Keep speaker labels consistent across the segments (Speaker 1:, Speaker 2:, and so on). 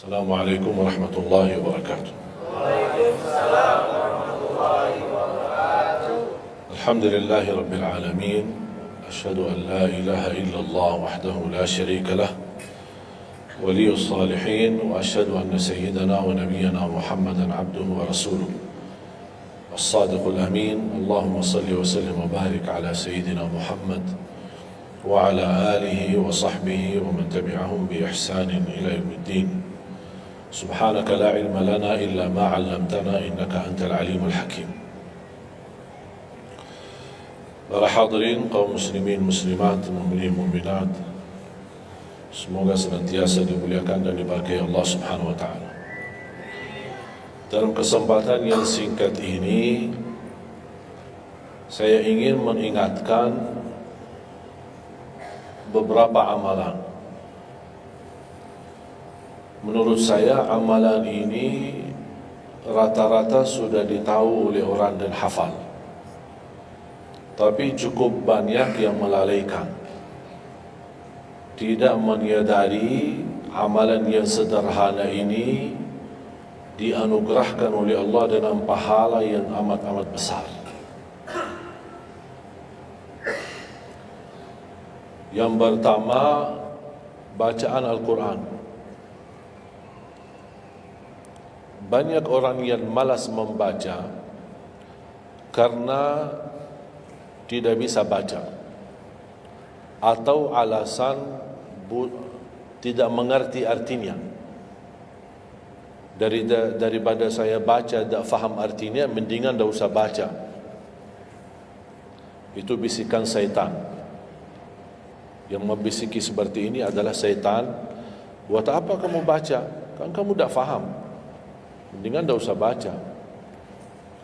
Speaker 1: السلام عليكم ورحمة الله وبركاته. الحمد لله رب العالمين، أشهد أن لا إله إلا الله وحده لا شريك له ولي الصالحين، وأشهد أن سيدنا ونبينا محمدا عبده ورسوله الصادق الأمين. اللهم صل وسلم وبارك على سيدنا محمد وعلى آله وصحبه ومن تبعهم بإحسان إلى يوم الدين. سبحانك لا علم لنا إلا ما علمتنا إنك أنت العليم الحكيم. Para hadirin kaum muslimin muslimat, mukminin mukminat, semoga senantiasa dimuliakan dan diberkahi Allah Subhanahu wa taala. Dalam kesempatan yang singkat ini, saya ingin mengingatkan beberapa amalan. Menurut saya amalan ini rata-rata sudah ditahu oleh orang dan hafal, tapi cukup banyak yang melalaikan, tidak menyadari amalan yang sederhana ini dianugerahkan oleh Allah dengan pahala yang amat-amat besar. Yang pertama, bacaan Al-Quran. Banyak orang yang malas membaca karena tidak bisa baca, atau alasan tidak mengerti artinya. Daripada saya baca tak faham artinya, mendingan tak usah baca. Itu bisikan syaitan. Yang membisiki seperti ini adalah syaitan. Buat apa kamu baca? Kan kamu tak faham. Mendingan tak usah baca,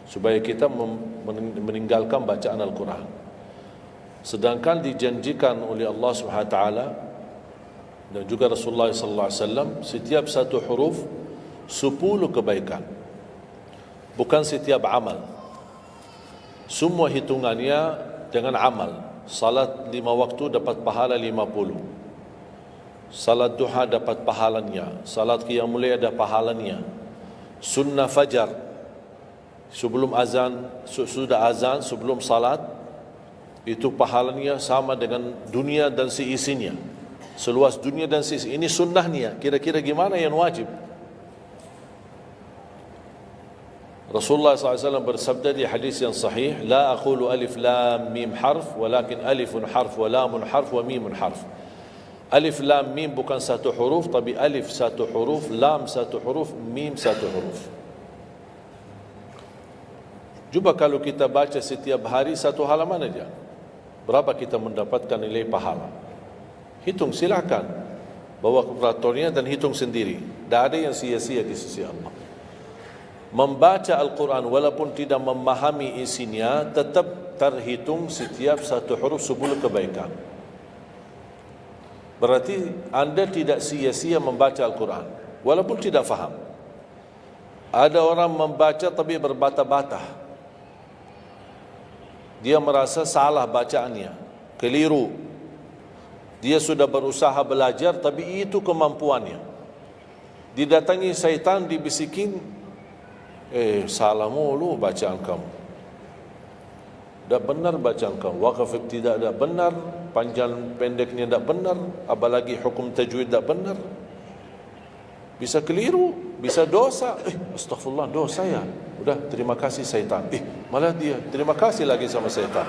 Speaker 1: supaya kita meninggalkan bacaan Al-Quran. Sedangkan dijanjikan oleh Allah Subhanahu wa taala dan juga Rasulullah sallallahu alaihi wasallam, setiap satu huruf 10 kebaikan. Bukan setiap amal. Semua hitungannya dengan amal. Salat 5 waktu dapat pahala 50. Salat duha dapat pahalanya. Salat qiyamul lail ada pahalanya. Sunnah fajar sebelum azan, sudah azan sebelum salat, itu pahalanya sama dengan dunia dan seisinya, seluas dunia dan seisinya. Ini sunnahnya. Kira-kira gimana yang wajib? Rasulullah SAW bersabda di hadis yang sahih, la aqulu alif lam mim harf, walakin alifun harf wa lamun harf wa mimun harf. Alif lam mim bukan satu huruf, tapi alif satu huruf, lam satu huruf, mim satu huruf. Cuba kalau kita baca setiap hari satu halaman aja, berapa kita mendapatkan nilai pahala? Hitung, silakan. Bawa kalkulatornya dan hitung sendiri. Tak ada yang sia-sia di sisi Allah. Membaca Al-Quran walaupun tidak memahami isinya, tetap terhitung setiap satu huruf 10 kebaikan. Berarti anda tidak sia-sia membaca Al-Quran walaupun tidak faham. Ada orang membaca tapi berbata-bata. Dia merasa salah bacaannya, keliru. Dia sudah berusaha belajar tapi itu kemampuannya. Didatangi syaitan, dibisikin, salah mulu bacaan kamu. Tak benar bacaan kamu, wakaf tidak ada benar, panjang pendeknya tak benar, apalagi hukum tajwid tak benar. Bisa keliru, bisa dosa. Astaghfirullah, dosa ya. Udah, terima kasih syaitan. Malah dia terima kasih lagi sama syaitan.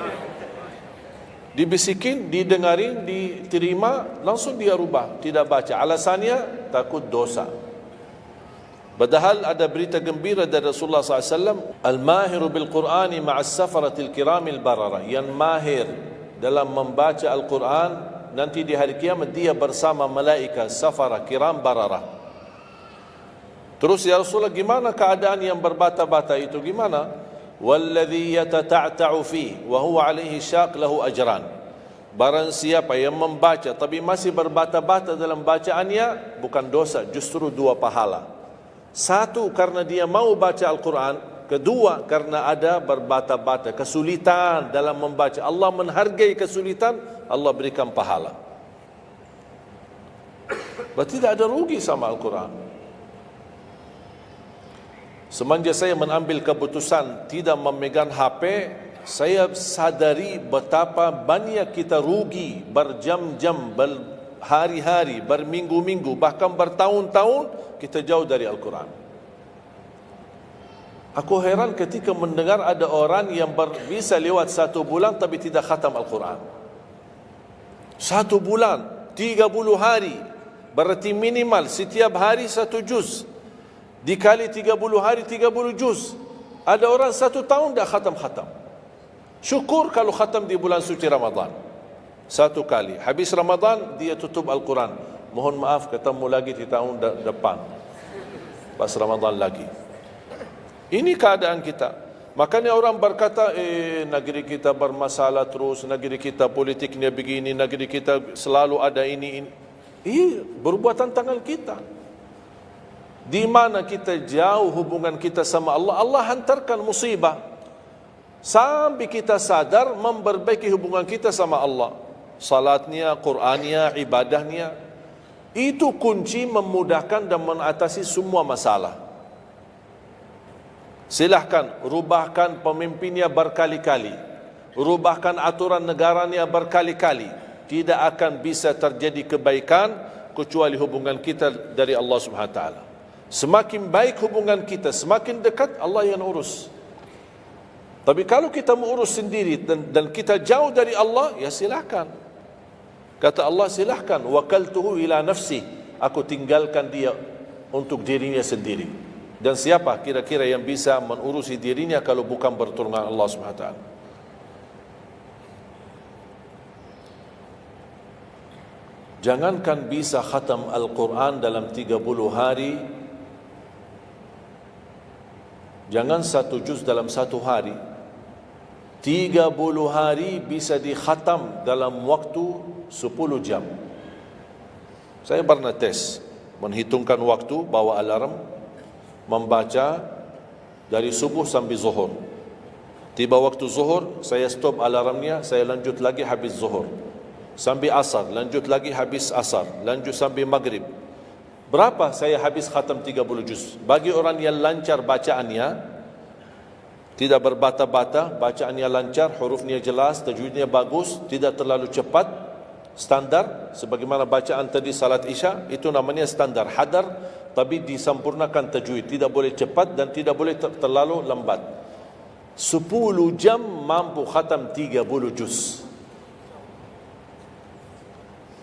Speaker 1: Dibisikin, didengarin, diterima, langsung dia rubah, tidak baca. Alasannya takut dosa. Padahal ada berita gembira dari Rasulullah SAW, Al-mahiru bil-Qur'ani ma'as safaratil kiramil barara. Yang mahir dalam membaca Al-Quran, nanti di hari kiamat dia bersama malaikat safara kiram barara. Terus ya Rasulullah, gimana keadaan yang berbata-bata itu? Gimana? Walladhi yatata'ta'u fi wa huwa alaihi syaq lahu ajran. Barang siapa yang membaca tapi masih berbata-bata dalam bacaannya, bukan dosa, justru 2 pahala. 1, karena dia mau baca Al-Quran. 2, karena ada berbata-bata, kesulitan dalam membaca. Allah menghargai kesulitan, Allah berikan pahala. Berarti tidak ada rugi sama Al-Quran. Semenjak saya mengambil keputusan tidak memegang HP, saya sadari betapa banyak kita rugi berjam-jam, berhari-hari, berminggu-minggu, bahkan bertahun-tahun kita jauh dari Al-Quran. Aku heran ketika mendengar ada orang yang bisa lewat 1 bulan tapi tidak khatam Al-Quran. 1 bulan, 30 hari, berarti minimal setiap hari 1 juz. Dikali 30 hari 30 juz. Ada orang 1 tahun dah khatam-khatam. Syukur kalau khatam di bulan suci Ramadan 1 kali. Habis Ramadan dia tutup Al-Quran. Mohon maaf, ketemu lagi di tahun depan pas Ramadan lagi. Ini keadaan kita. Makanya orang berkata, negeri kita bermasalah terus, negeri kita politiknya begini, negeri kita selalu ada ini. Perbuatan tangan kita. Di mana kita jauh hubungan kita sama Allah, Allah hantarkan musibah sampai kita sadar memperbaiki hubungan kita sama Allah. Salatnya, Qur'annya, ibadahnya, itu kunci memudahkan dan mengatasi semua masalah. Silahkan rubahkan pemimpinnya berkali-kali, rubahkan aturan negaranya berkali-kali, tidak akan bisa terjadi kebaikan kecuali hubungan kita dari Allah Subhanahu Wa Taala. Semakin baik hubungan kita, semakin dekat Allah yang urus. Tapi kalau kita mengurus sendiri dan kita jauh dari Allah, ya silahkan. Kata Allah, silahkan. Wakaltuhu ila nafsi. Aku tinggalkan dia untuk dirinya sendiri. Dan siapa kira-kira yang bisa mengurusi dirinya kalau bukan bertolongan Allah SWT? Jangankan bisa khatam Al-Quran dalam 30 hari, jangan 1 juz dalam 1 hari, 30 hari bisa dikhatam dalam waktu 10 jam. Saya pernah tes, menghitungkan waktu, bawa alarm, membaca dari subuh sampai zuhur. Tiba waktu zuhur, saya stop alarmnya, saya lanjut lagi habis zuhur. Sampai asar, lanjut lagi habis asar, lanjut sampai maghrib. Berapa saya habis khatam 30 juz? Bagi orang yang lancar bacaannya, tidak berbata-bata, bacaannya lancar, hurufnya jelas, tajwidnya bagus, tidak terlalu cepat, standar, sebagaimana bacaan tadi salat Isya, itu namanya standar, hadar, tapi disempurnakan tajwid, tidak boleh cepat dan tidak boleh terlalu lambat. 10 jam mampu khatam 30 juz.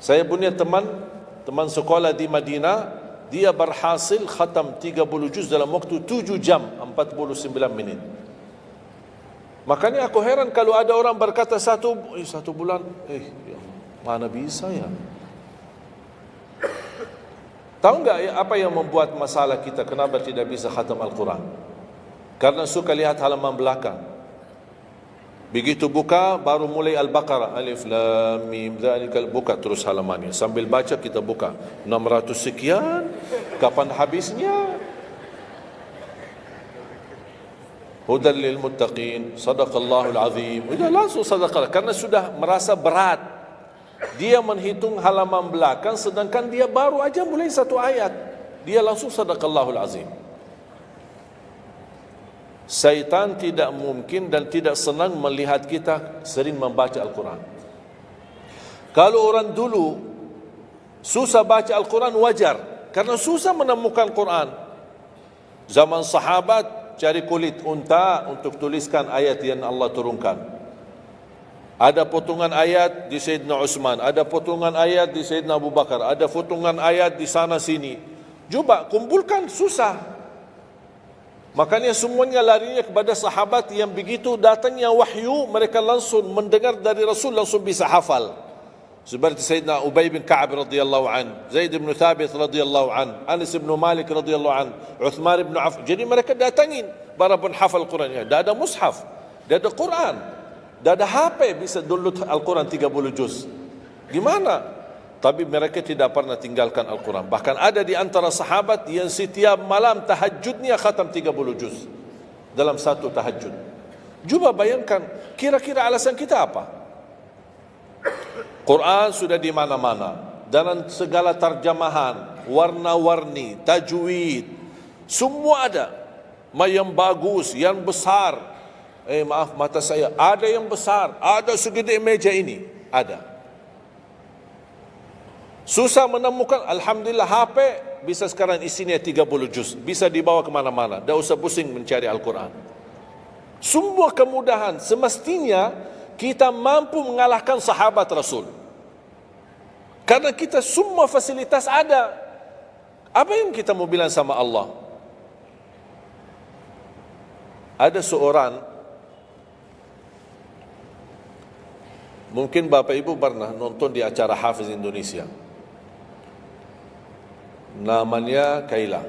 Speaker 1: Saya punya teman sekolah di Madinah, dia berhasil khatam 30 juz dalam waktu 7 jam 49 menit. Makanya aku heran kalau ada orang berkata 1 bulan, mana bisa ya? Tahu enggak ya, apa yang membuat masalah kita kenapa tidak bisa khatam Al-Quran? Karena suka lihat halaman belakang. Begitu buka, baru mulai Al-Baqarah, Alif, Lam, Mim, Zalikal, buka terus halamannya. Sambil baca kita buka, 600 sekian, kapan habisnya? Hudan lil muttaqin, sadaqallahul azim. Sudah langsung sadaqah, karena sudah merasa berat. Dia menghitung halaman belakang, sedangkan dia baru aja mulai 1 ayat. Dia langsung sadaqallahul azim. Syaitan tidak mungkin dan tidak senang melihat kita sering membaca Al-Quran. Kalau orang dulu susah baca Al-Quran, wajar, karena susah menemukan Quran. Zaman sahabat cari kulit unta untuk tuliskan ayat yang Allah turunkan. Ada potongan ayat di Sayyidina Utsman, ada potongan ayat di Sayyidina Abu Bakar, ada potongan ayat di sana sini. Coba kumpulkan, susah. Makanya semuanya larinya kepada sahabat yang begitu datangnya wahyu, mereka langsung mendengar dari Rasul, langsung bisa hafal. Seperti Sayyidina Ubay bin Ka'ab radhiyallahu an, Zaid bin Thabit radhiyallahu an, Anas bin Malik radhiyallahu an, Uthman bin Affan. Jadi mereka datangin para penghafal Quran. Dah ada mushaf, dah ada Quran, dah ada HP, bisa download Al-Quran 30 juz. Gimana? Tapi mereka tidak pernah tinggalkan Al-Quran. Bahkan ada di antara sahabat yang setiap malam tahajudnya khatam 30 juz dalam 1 tahajud. Cuba bayangkan, kira-kira alasan kita apa? Quran sudah di mana-mana, dalam segala terjemahan, warna-warni, tajwid, semua ada. yang bagus, yang besar. Maaf, mata saya ada yang besar, ada segede meja ini, ada. Susah menemukan. Alhamdulillah HP bisa sekarang isinya 30 juz, bisa dibawa kemana-mana, tak usah pusing mencari Al-Quran. Semua kemudahan, semestinya kita mampu mengalahkan sahabat Rasul, karena kita semua fasilitas ada. Apa yang kita mau bilang sama Allah? Ada seorang, mungkin Bapak Ibu pernah nonton di acara Hafiz Indonesia, namanya Kaila,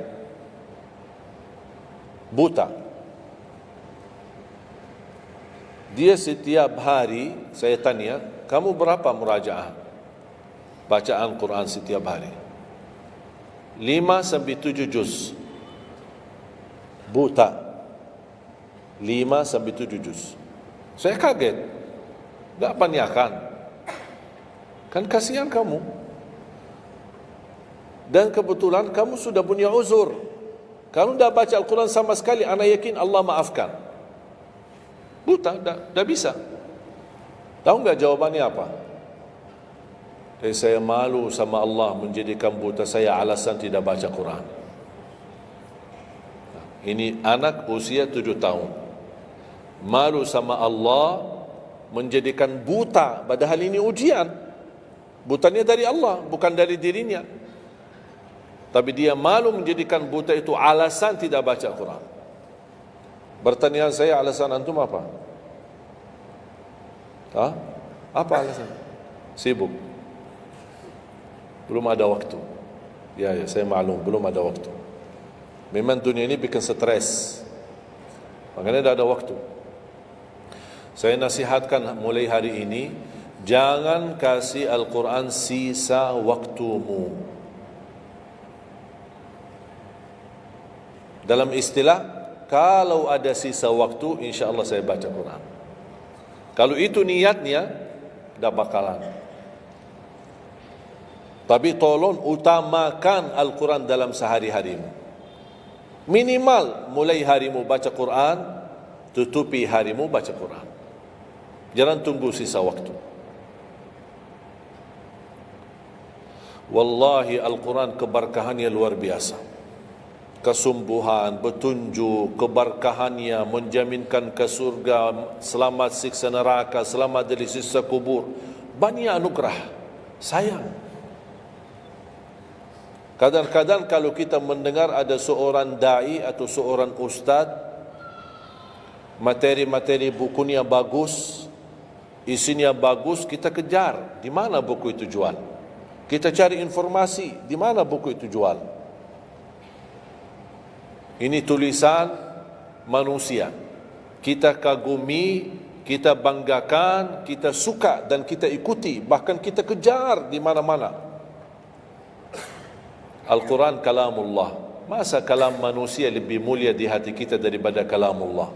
Speaker 1: buta. Dia setiap hari, saya tanya, kamu berapa murajaah bacaan Quran setiap hari? 5 sampai 7 juz. Buta, 5 sampai 7 juz. Saya kaget, tak panyakan, kan kasihan kamu. Dan kebetulan kamu sudah punya uzur, kamu dah baca Al-Quran sama sekali, ana yakin Allah maafkan. Buta, dah bisa. Tahu enggak jawabannya apa? Saya malu sama Allah menjadikan buta saya alasan tidak baca Quran. Ini anak usia 7 tahun, malu sama Allah menjadikan buta, padahal ini ujian. Butanya dari Allah, bukan dari dirinya. Tapi dia malu menjadikan buta itu alasan tidak baca Quran. Pertanyaan saya, alasan antum apa? Apa alasan? Sibuk, belum ada waktu. Ya, saya maklum, belum ada waktu. Memang dunia ini bikin stres, makanya tidak ada waktu. Saya nasihatkan mulai hari ini, jangan kasih Al-Quran sisa waktumu. Dalam istilah, kalau ada sisa waktu, insya Allah saya baca Quran. Kalau itu niatnya, dah bakalan. Tapi tolong utamakan Al-Quran dalam sehari-harimu. Minimal mulai harimu baca Quran, tutupi harimu baca Quran. Jangan tunggu sisa waktu. Wallahi Al-Quran keberkahannya luar biasa. Kesumbuhan, petunjuk, keberkahannya, menjaminkan ke surga, selamat siksa neraka, selamat dari siksa kubur. Banyak anugerah. Sayang, kadang-kadang kalau kita mendengar ada seorang da'i atau seorang ustaz, materi-materi bukunya bagus, isinya bagus, kita kejar. Di mana buku itu jual? Kita cari informasi, di mana buku itu jual? Ini tulisan manusia, kita kagumi, kita banggakan, kita suka dan kita ikuti, bahkan kita kejar di mana-mana. Al-Quran kalamullah. Masa kalam manusia lebih mulia di hati kita daripada kalamullah?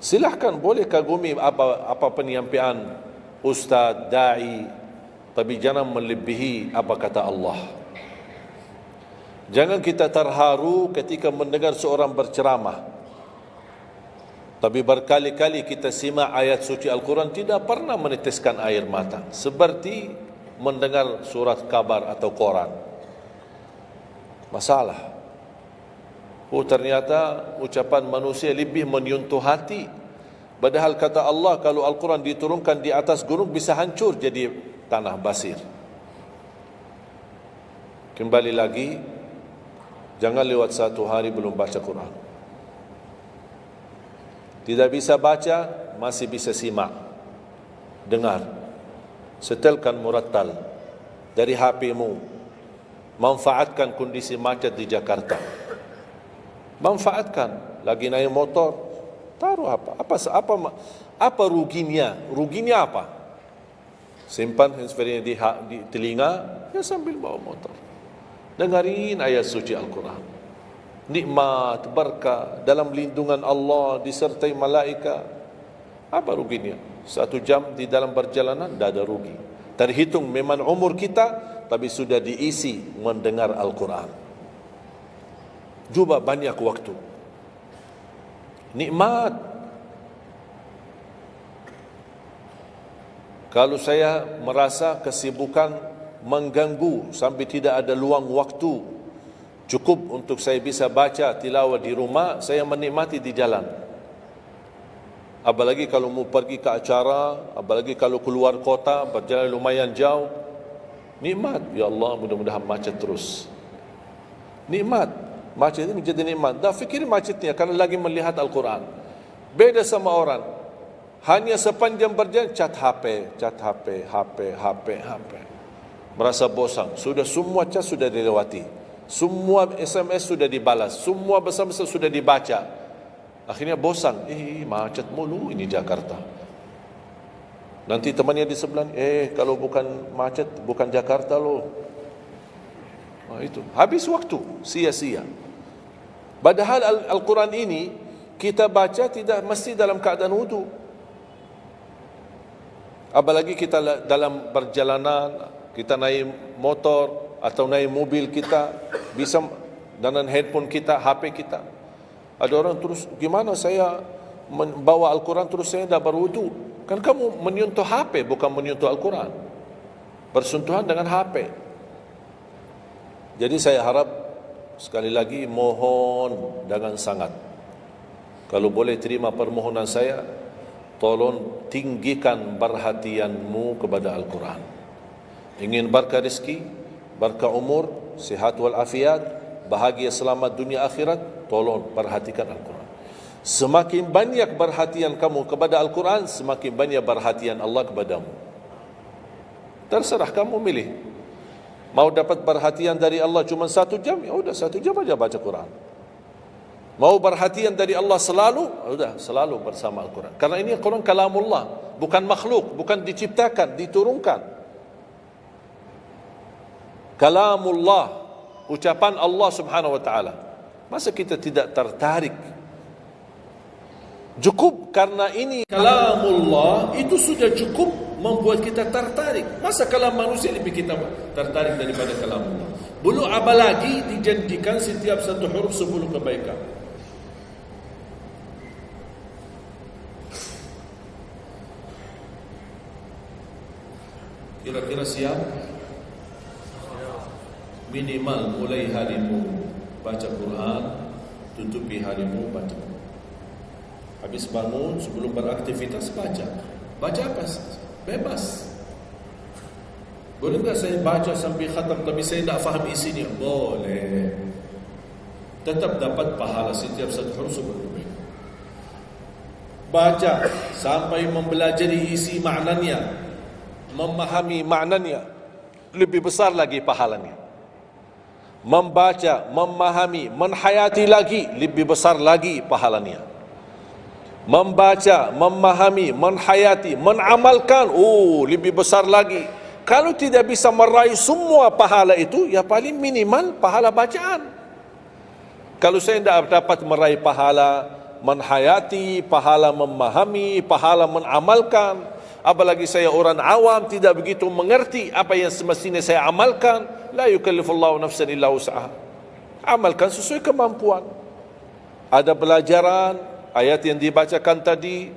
Speaker 1: Silahkan, boleh kagumi apa penyampaian ustaz, da'i, tapi jangan melebihi apa kata Allah. Jangan kita terharu ketika mendengar seorang berceramah, tapi berkali-kali kita simak ayat suci Al-Quran, tidak pernah meneteskan air mata, seperti mendengar surat kabar atau koran. Masalah. Ternyata ucapan manusia lebih menyentuh hati. Padahal kata Allah, kalau Al-Quran diturunkan di atas gunung bisa hancur jadi tanah basir. Kembali lagi, jangan lewat 1 hari belum baca Quran. Tidak bisa baca, masih bisa simak, dengar. Setelkan murattal dari HP-mu. Manfaatkan kondisi macet di Jakarta. Manfaatkan. Lagi naik motor, taruh apa ruginya? Ruginya apa? Simpan handsfree di telinga, ya sambil bawa motor. Dengarin ayat suci Al-Quran. Nikmat, berkah, dalam lindungan Allah, disertai malaikat. Apa ruginya? 1 jam di dalam perjalanan, tidak ada rugi. Terhitung memang umur kita, tapi sudah diisi mendengar Al-Quran. Juga banyak waktu. Nikmat. Kalau saya merasa kesibukan mengganggu sampai tidak ada luang waktu cukup untuk saya bisa baca tilawah di rumah, saya menikmati di jalan. Apalagi kalau mau pergi ke acara, apalagi kalau keluar kota, berjalan lumayan jauh, nikmat. Ya Allah, mudah-mudahan macet terus. Nikmat. Macet ini menjadi nikmat. Dah fikir macetnya kerana lagi melihat Al-Quran. Beda sama orang, hanya sepanjang berjalan cat HP, HP. Merasa bosan. Sudah semua cat sudah dilewati, semua SMS sudah dibalas, semua pesan-pesan sudah dibaca. Akhirnya bosan. Macet mulu ini Jakarta. Nanti temannya di sebelah, kalau bukan macet, bukan Jakarta loh. Itu habis waktu, sia-sia. Padahal Al-Quran ini kita baca tidak mesti dalam keadaan wudu. Apalagi kita dalam perjalanan, kita naik motor atau naik mobil, kita bisa dengan handphone kita, HP kita. Ada orang terus, gimana saya membawa Al-Quran terus saya tidak berwudu? Kan kamu menyentuh HP, bukan menyentuh Al-Quran. Bersentuhan dengan HP. Jadi saya harap sekali lagi mohon dengan sangat, kalau boleh terima permohonan saya, tolong tinggikan perhatianmu kepada Al-Quran. Ingin berkah rezeki, berkah umur, sihat wal afiat, bahagia selamat dunia akhirat, tolong perhatikan Al-Quran. Semakin banyak perhatian kamu kepada Al-Quran, semakin banyak perhatian Allah kepadamu. Terserah kamu milih. Mau dapat perhatian dari Allah cuma 1 jam, ya udah 1 jam aja baca Quran. Mau perhatian dari Allah selalu, udah selalu bersama Al-Quran. Karena ini Al-Quran kalamullah, bukan makhluk, bukan diciptakan, diturunkan. Kalamullah, ucapan Allah Subhanahu wa taala. Masa kita tidak tertarik? Cukup karena ini kalamullah, itu sudah cukup membuat kita tertarik. Masa kalam manusia lebih kita tertarik daripada kalamullah? Belum apalagi dijanjikan setiap satu huruf 10 kebaikan. Kira-kira siap? Minimal mulai harimu baca Quran, tutupi harimu baca Quran. Habis bangun, sebelum beraktivitas baca. Baca apa? Bebas. Boleh tak saya baca sampai khatam tapi saya tak faham isinya? Boleh. Tetap dapat pahala setiap satu huruf sebelum. Baca sampai mempelajari isi maknanya, memahami maknanya, lebih besar lagi pahalanya. Membaca, memahami, menhayati lagi, lebih besar lagi pahalanya. Membaca, memahami, menhayati, menamalkan, lebih besar lagi. Kalau tidak bisa meraih semua pahala itu, ya paling minimal pahala bacaan. Kalau saya tidak dapat meraih pahala menhayati, pahala memahami, pahala menamalkan, apalagi saya orang awam tidak begitu mengerti apa yang semestinya saya amalkan, la yukallifullahu nafsan illa wus'aha. Amalkan sesuai kemampuan. Ada pelajaran ayat yang dibacakan tadi,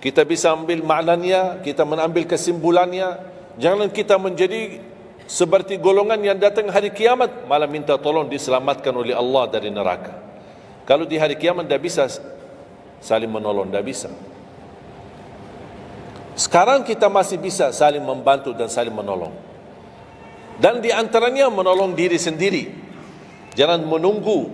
Speaker 1: kita bisa ambil maknanya, kita mengambil kesimpulannya. Jangan kita menjadi seperti golongan yang datang hari kiamat malah minta tolong diselamatkan oleh Allah dari neraka. Kalau di hari kiamat tidak bisa saling menolong, tidak bisa. Sekarang kita masih bisa saling membantu dan saling menolong. Dan di antaranya menolong diri sendiri. Jangan menunggu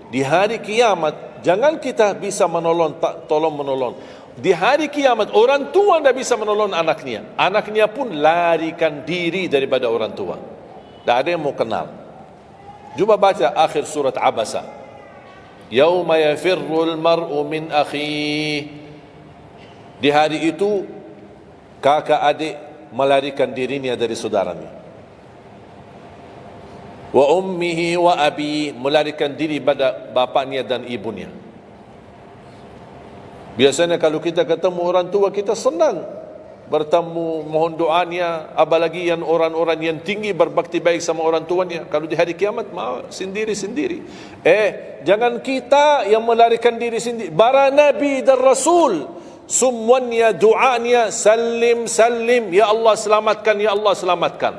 Speaker 1: di hari kiamat. Jangan kita bisa menolong, tolong menolong. Di hari kiamat orang tua tidak bisa menolong anaknya. Anaknya pun larikan diri daripada orang tua. Tak ada yang mau kenal. Cuba baca akhir surat Abasa. Yauma yafirrul mar'u min akhihi. Di hari itu kakak adik melarikan dirinya dari saudaranya. Wa ummihi wa abi, melarikan diri pada bapaknya dan ibunya. Biasanya kalau kita ketemu orang tua kita senang. bertemu, mohon doanya. Apalagi yang orang-orang yang tinggi berbakti baik sama orang tuanya, kalau di hari kiamat mau sendiri-sendiri. Jangan kita yang melarikan diri sendiri. Para nabi dan rasul semuanya doanya salim salim, ya Allah selamatkan, ya Allah selamatkan.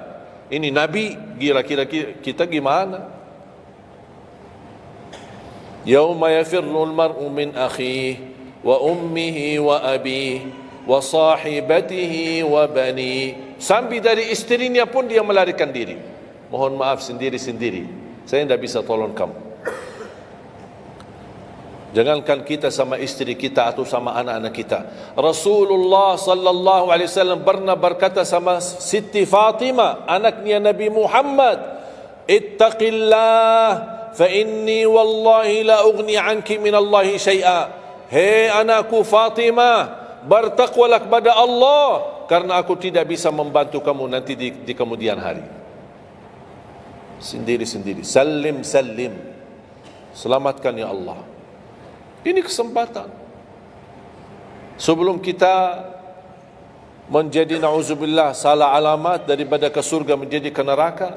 Speaker 1: Ini nabi, kira-kira kita gimana? Yauma yafirru al-mar'u min akhihi wa ummihi wa abihi wa sahibatihi wa bani. Sampai dari istrinya pun dia melarikan diri. Mohon maaf, sendiri-sendiri. Saya tidak bisa tolong kamu. Jangankan kita sama istri kita atau sama anak-anak kita. Rasulullah sallallahu alaihi wasallam pernah berkata sama Siti Fatimah, anaknya Nabi Muhammad, "Ittaqillah fa inni wallahi la ughni anki min Allahi syai'a." Hei anakku Fatimah, bertakwalah kepada Allah, karena aku tidak bisa membantu kamu nanti di kemudian hari. Sendiri-sendiri. Salim salim. Selamatkan ya Allah. Ini kesempatan. Sebelum kita menjadi na'udzubillah salah alamat daripada ke surga menjadi ke neraka,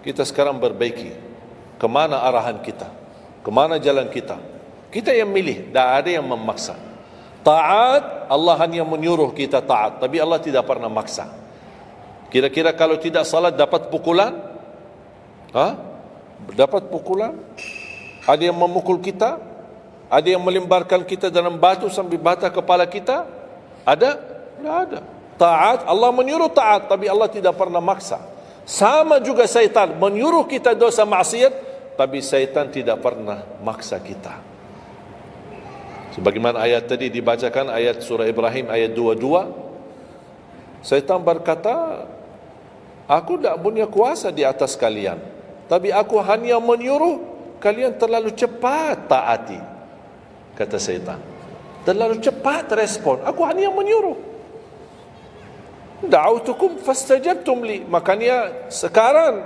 Speaker 1: kita sekarang perbaiki kemana arahan kita, kemana jalan kita. Kita yang milih, tidak ada yang memaksa. Taat, Allah hanya menyuruh kita taat, tapi Allah tidak pernah maksa. Kira-kira kalau tidak salat dapat pukulan? Dapat pukulan? Ada yang memukul kita? Ada yang melemparkan kita dalam batu sampai bata kepala kita? Ada? Tidak ada. Taat, Allah menyuruh taat, tapi Allah tidak pernah maksa. Sama juga syaitan, menyuruh kita dosa maksiat, tapi syaitan tidak pernah maksa kita. Sebagaimana ayat tadi dibacakan, ayat surah Ibrahim ayat 22, syaitan berkata, aku tidak punya kuasa di atas kalian, tapi aku hanya menyuruh kalian terlalu cepat taati. Kata syaitan, terlalu cepat respon, aku hanya menyuruh. Da'autukum fastajabtum li. Makanya sekarang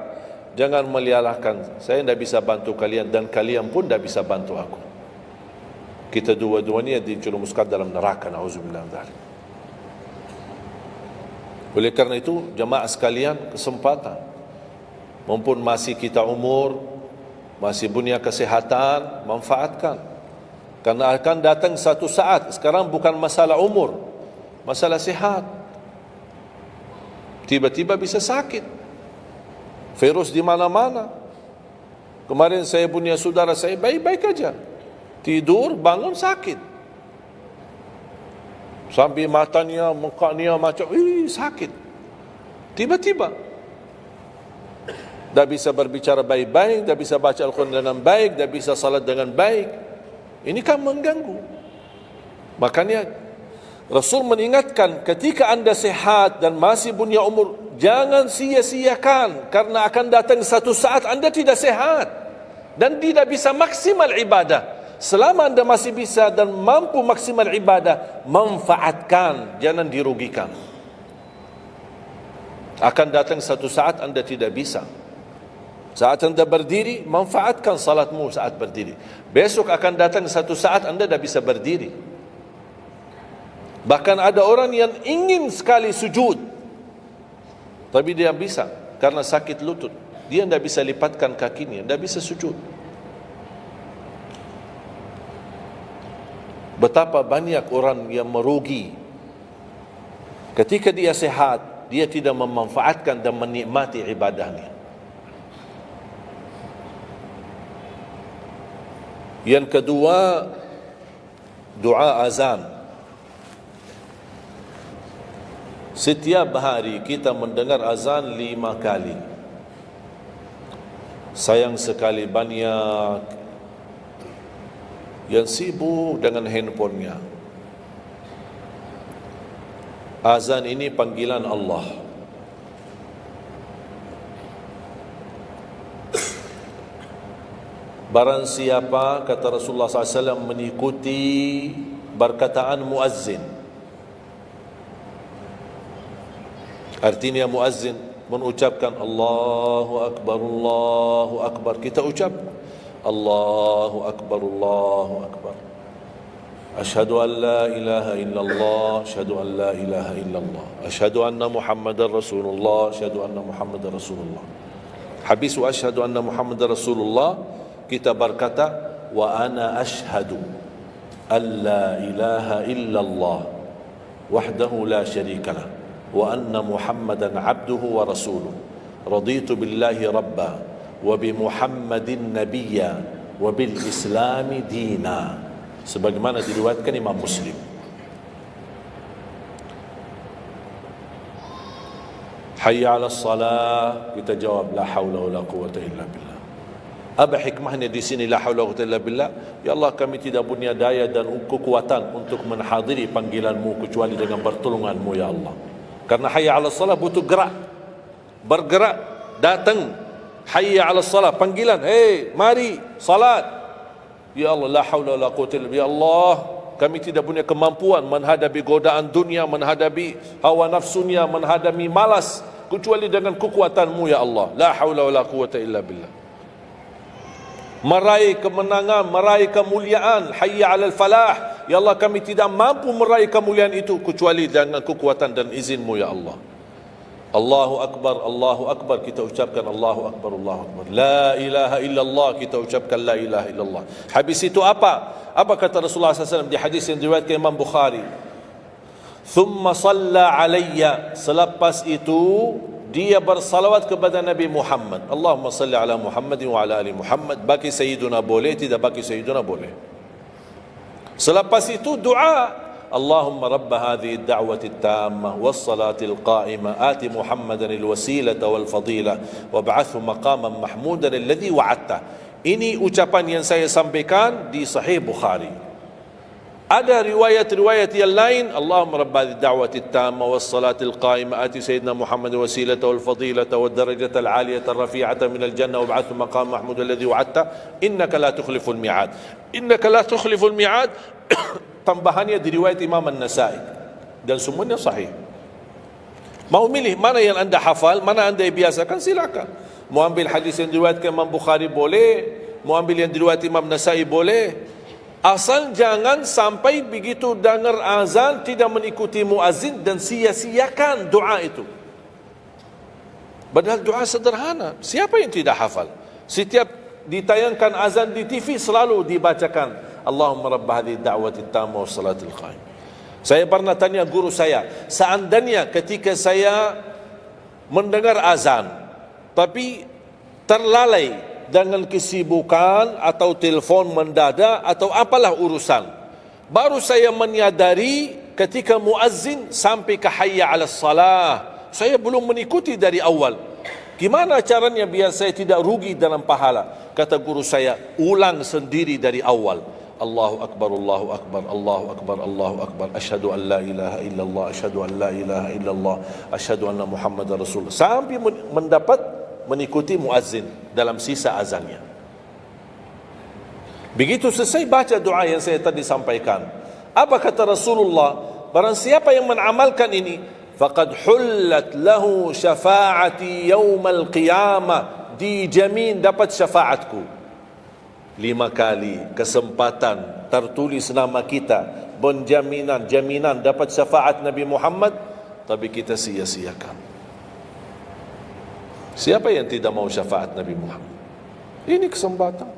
Speaker 1: jangan melialahkan, saya tidak bisa bantu kalian dan kalian pun tidak bisa bantu aku. Kita dua-duanya dijerumuskan dalam neraka, na'udzubillah min dzalik. Oleh karena itu jemaah sekalian, kesempatan, mumpun masih kita umur, masih punya kesehatan, manfaatkan. Karena akan datang satu saat, sekarang bukan masalah umur, masalah sehat. Tiba-tiba bisa sakit, virus di mana-mana. Kemarin saya punya saudara saya baik-baik aja, tidur bangun sakit, sampai matanya, mukanya macam sakit. Tiba-tiba tak bisa berbicara baik-baik, tak bisa baca Al-Quran dengan baik, tak bisa salat dengan baik. Ini kan mengganggu. Makanya Rasul mengingatkan, ketika anda sehat dan masih punya umur, jangan sia-siakan, karena akan datang satu saat anda tidak sehat dan tidak bisa maksimal ibadah. Selama anda masih bisa dan mampu maksimal ibadah, manfaatkan, jangan dirugikan. Akan datang satu saat anda tidak bisa. Saat anda berdiri, manfaatkan salatmu saat berdiri. Besok akan datang satu saat anda tidak bisa berdiri. Bahkan ada orang yang ingin sekali sujud, tapi dia bisa karena sakit lutut. Dia tidak bisa lipatkan kakinya, tidak bisa sujud. Betapa banyak orang yang merugi ketika dia sehat, dia tidak memanfaatkan dan menikmati ibadahnya. Yang kedua, doa azan. Setiap hari kita mendengar azan 5 kali. Sayang sekali banyak yang sibuk dengan handphonenya. Azan ini panggilan Allah. Barang siapa, kata Rasulullah SAW, mengikuti perkataan muazzin, artinya muazzin mengucapkan Allahu Akbar, Allahu Akbar, kita ucap Allahu Akbar, Allahu Akbar. Asyhadu an la ilaha illallah, asyhadu an la ilaha illallah, asyhadu anna Muhammadar Rasulullah, asyhadu anna Muhammadar Rasulullah. Habis wa asyhadu anna Muhammadar Rasulullah, kita berkata wa ana asyhadu an la ilaha illallah wahdahu la syarikalah wa anna Muhammadan abduhu wa rasuluh. Raditu billahi rabba wa bi Muhammadin nabiyya wa bil islami dina. Sebagaimana diriwayatkan Imam Muslim. Hayya 'alas salah, kita jawab la haula wala quwwata illa billah. Apa hikmahnya di sini la haula wala quwwata illa billah? Ya Allah, kami tidak punya daya dan kekuatan untuk menghadiri panggilan-Mu kecuali dengan pertolongan-Mu ya Allah. Karena hayya 'alas salah butuh gerak. Bergerak, datang. Hayya 'alas salah, panggilan, hey, mari salat. Ya Allah, la haula wala quwwata illa billah. Ya Allah, kami tidak punya kemampuan menghadapi godaan dunia, menghadapi hawa nafsunya, menghadapi malas kecuali dengan kekuatan-Mu ya Allah. La haula wala quwwata illa billah. Meraih kemenangan, meraih kemuliaan, hayya 'alal falah. Ya Allah, kami tidak mampu meraih kemuliaan itu kecuali dengan kekuatan dan izin-Mu ya Allah. Allahu Akbar, kita ucapkan Allahu Akbar, Allahu Akbar. La ilaha illallah, kita ucapkan la ilaha illallah. Habis itu apa? Apa kata Rasulullah SAW di hadis yang diriwayatkan Imam Bukhari? Thumma salla alayya, selepas itu dia bersalawat kepada Nabi Muhammad. Allahumma salli ala Muhammad wa ala ali Muhammad. Bagi Sayyiduna boleh, tidak bagi Sayyiduna boleh. Selepas itu doa, Allahumma rabb hadhihi ad-da'wati at-tammah was-salati al-qa'imah ati Muhammadan al-wasilata wal-fadilah wab'athhu maqaman mahmudan alladhi wa'adta. Ini ucapan yang saya sampaikan di Sahih Bukhari. Ada riwayat-riwayat yang lain, Allahumma rabb hadhihi ad-da'wati at-tammah was-salati al-qa'imah ati sayyidina Muhammadan al-wasilata wal-fadilata wad-darajata al-'aliyata ar-rafi'ata min al-jannah wab'athhu maqaman mahmudan alladhi wa'adta innaka la tukhliful mi'ad. Innaka la tukhliful mi'ad. Tambahannya diriwayat Imam An-Nasai dan semuanya sahih. Mau milih mana yang anda hafal, mana anda biasakan, silakan. Mau ambil hadis yang diriwayatkan Imam Bukhari boleh, mau ambil yang diriwayat Imam Nasai boleh. Asal jangan sampai begitu dengar azan tidak mengikuti muazzin dan sia-siakan doa itu. Padahal doa sederhana. Siapa yang tidak hafal? Setiap ditayangkan azan di TV selalu dibacakan Allahumma rabb hadhihi ad-da'wati at-tammah was-salatil qa'imah. Saya pernah tanya guru saya, seandainya ketika saya mendengar azan tapi terlalai dengan kesibukan atau telefon mendadak atau apalah urusan, baru saya menyadari ketika muazzin sampai ke hayya 'alas salah, saya belum mengikuti dari awal. Gimana caranya biar saya tidak rugi dalam pahala? Kata guru saya, ulang sendiri dari awal. Allahu Akbar, Allahu Akbar, Allahu Akbar, Allahu Akbar. Asyhadu an la ilaha illallah, asyhadu an la ilaha illallah, asyhadu anna Muhammadar Rasulullah. Sampai mendapat mengikuti muazzin dalam sisa azannya. Begitu selesai baca doa yang saya tadi sampaikan. Apa kata Rasulullah? Barang siapa yang mengamalkan ini, faqad hullat lahu syafa'ati yaumal qiyamah, dijamin dapat syafaatku. 5 kali kesempatan tertulis nama kita, jaminan dapat syafaat Nabi Muhammad, tapi kita sia-siakan. Siapa yang tidak mau syafaat Nabi Muhammad? Ini kesempatan.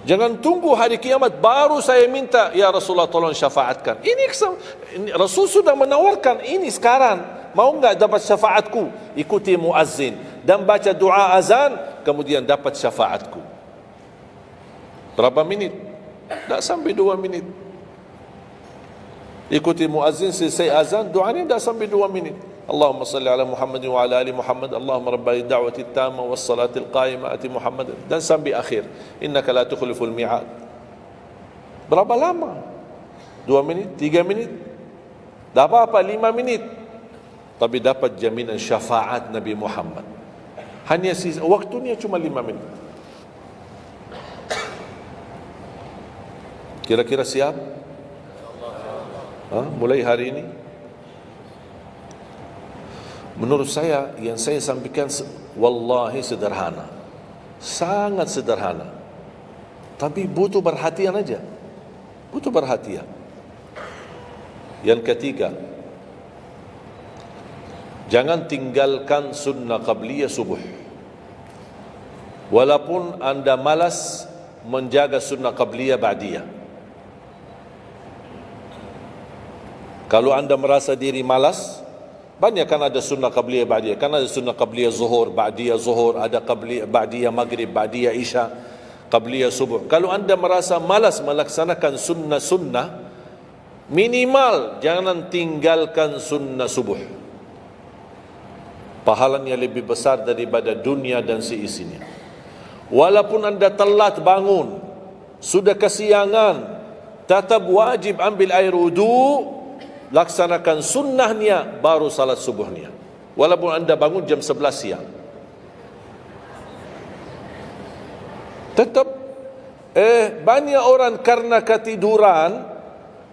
Speaker 1: Jangan tunggu hari kiamat baru saya minta, ya Rasulullah tolong syafaatkan. Ini Rasul sudah menawarkan ini sekarang. Mau enggak dapat syafaatku? Ikuti muazzin dan baca doa azan, kemudian dapat syafaatku. Berapa minit? Tak sampai 2 minit. Ikuti muazzin, selesai azan, doanya tak sampai 2 minit. Allahumma salli ala Muhammad wa ala ali Muhammad. Allahumma rabb ad-da'wati at-tammah was-salatil qa'imah ati Muhammad. Dan sampai akhir. Innaka la tukhliful mi'ad. Berapa lama? 2 minit? 3 minit? Tak apa-apa, 5 minit. Tapi dapat jaminan syafaat Nabi Muhammad. Hanya waktunya cuma 5 minit. Kira-kira siap? Mulai hari ini? Menurut saya, yang saya sampaikan wallahi sederhana. Sangat sederhana. Tapi butuh perhatian aja. Butuh perhatian. Yang ketiga, jangan tinggalkan sunnah qabliyah subuh. Walaupun anda malas menjaga sunnah qabliyah ba'diyah. Kalau anda merasa diri malas, banyak kan ada sunnah qabliyah ba'diyah. Kan ada sunnah qabliyah zuhur, ba'diyah zuhur, ada qabliyah ba'diyah maghrib, ba'diyah isya, qabliyah subuh. Kalau anda merasa malas melaksanakan sunnah-sunnah, minimal jangan tinggalkan sunnah subuh. Pahalanya lebih besar daripada dunia dan seisinya. Walaupun anda telat bangun, sudah kesiangan, tetap wajib ambil air wudu, laksanakan sunnahnya, baru salat subuhnya. Walaupun anda bangun jam 11 siang. Tetap banyak orang karena ketiduran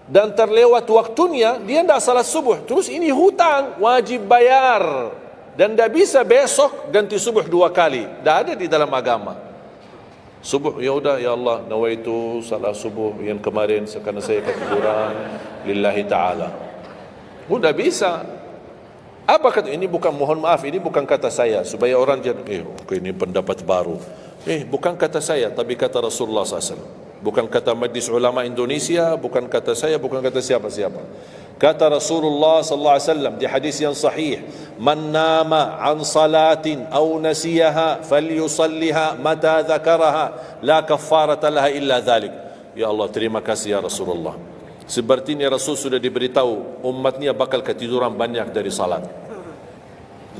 Speaker 1: dan terlewat waktunya, dia tidak salat subuh. Terus ini hutang, wajib bayar. Dan tidak bisa besok ganti subuh 2 kali. Tidak ada di dalam agama. Subuh, ya udah, ya Allah, nawaitu salat subuh yang kemarin karena saya ketiduran lillahi ta'ala. Sudah bisa. Apa kata? Ini bukan, mohon maaf, ini bukan kata saya. Supaya orang jangan, ini pendapat baru. Bukan kata saya, tapi kata Rasulullah SAW. Bukan kata Majlis Ulama Indonesia, bukan kata saya, bukan kata siapa-siapa. Kata Rasulullah sallallahu alaihi wasallam di hadis yang sahih, "Man nama an salatin aw nasiyaha falyusalliha mata dzakaraha, la kaffarata laha illa dzalik." Ya Allah, terima kasih ya Rasulullah. Sepertinya Rasul sudah diberitahu umatnya bakal ketiduran banyak dari salat.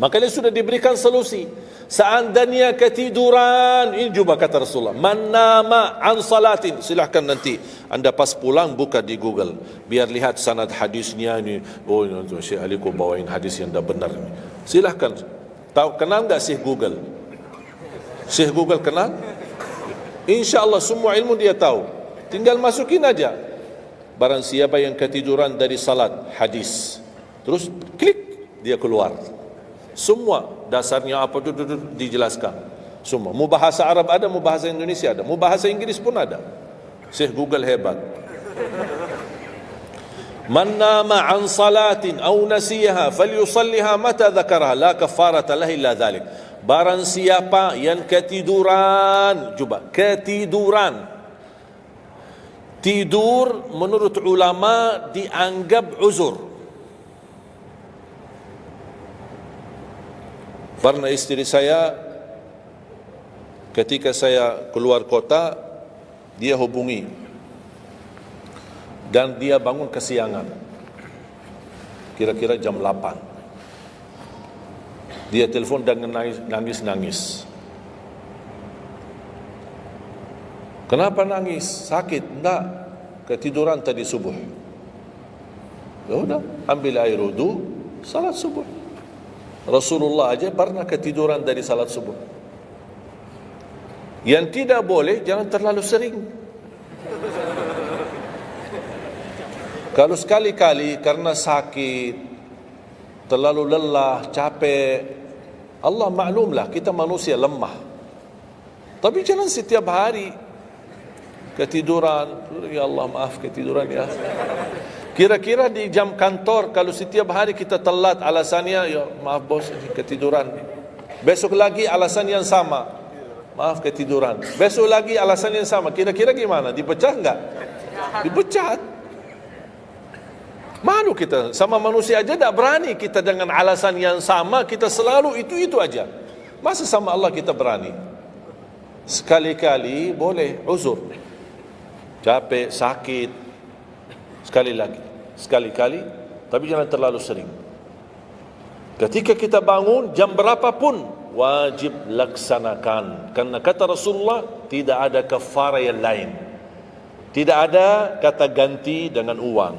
Speaker 1: Maka dia sudah diberikan solusi. Seandainya ketiduran, ini juga kata Rasulullah, man nama an salatin, silahkan nanti anda pas pulang buka di Google, biar lihat sanad hadisnya ini. Oh, Syekh Ali kau bawain hadis yang dah benar ini. Silahkan. Tahu, kenal tak Syekh Google? Syekh Google kenal? InsyaAllah semua ilmu dia tahu. Tinggal masukin aja. Barang siapa yang ketiduran dari salat, hadis. Terus klik, dia keluar. Semua dasarnya apa itu dijelaskan. Semua. Mu bahasa Arab ada, mu bahasa Indonesia ada, mu bahasa Inggris pun ada. Syekh Google hebat. Man nama an salatin aw nasiyaha falyusalliha mata dzakaraha la kafarata lahu illa dzalik. Barang siapa yang ketiduran, coba ketiduran. Tidur menurut ulama dianggap uzur. Pernah istri saya ketika saya keluar kota, dia hubungi dan dia bangun kesiangan, kira-kira jam 8. Dia telefon dan nangis. Kenapa nangis? Sakit? Enggak, ketiduran tadi subuh. Ya udah, ambil air wudu, salat subuh. Rasulullah aja pernah ketiduran dari salat subuh. Yang tidak boleh, jangan terlalu sering. Kalau sekali-kali karena sakit, terlalu lelah, capek, Allah maklumlah kita manusia lemah. Tapi jangan setiap hari ketiduran. Ya Allah, maaf ketiduran ya. Kira-kira di jam kantor, kalau setiap hari kita telat, alasannya, ya maaf bos, ketiduran. Besok lagi alasan yang sama, maaf ketiduran. Besok lagi alasan yang sama. Kira-kira gimana? Dipecat enggak? Dipecat. Malu kita, sama manusia aja tidak berani kita dengan alasan yang sama, kita selalu itu aja. Masa sama Allah kita berani? Sekali-kali boleh uzur. Capek, sakit, sekali-kali, tapi jangan terlalu sering. Ketika kita bangun, jam berapapun, wajib laksanakan. Karena kata Rasulullah, tidak ada kafarah yang lain. Tidak ada kata ganti dengan uang,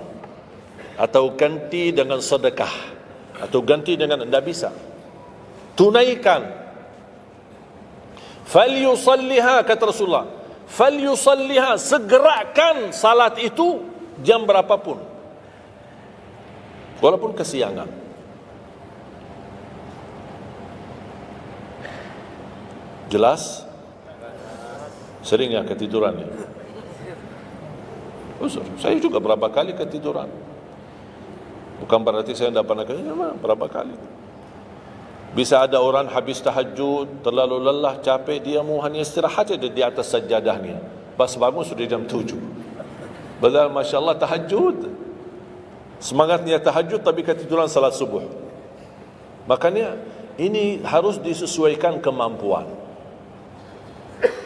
Speaker 1: atau ganti dengan sedekah, atau ganti dengan, tidak bisa. Tunaikan. Falyusalliha, kata Rasulullah, falyusalliha, segerakan salat itu jam berapapun, walaupun kesiangan. Jelas? Seringnya ketiduran ya? Uzur. Saya juga berapa kali ketiduran. Bukan berarti saya tidak pernah ketiduran, berapa kali. Bisa ada orang habis tahajud, terlalu lelah, capek, dia mau hanya istirahat saja di atas sajadahnya. Pas bangun sudah jam 7. Padahal Masya Allah tahajud. Semangatnya tahajud tapi ketiduran salat subuh. Makanya ini harus disesuaikan kemampuan.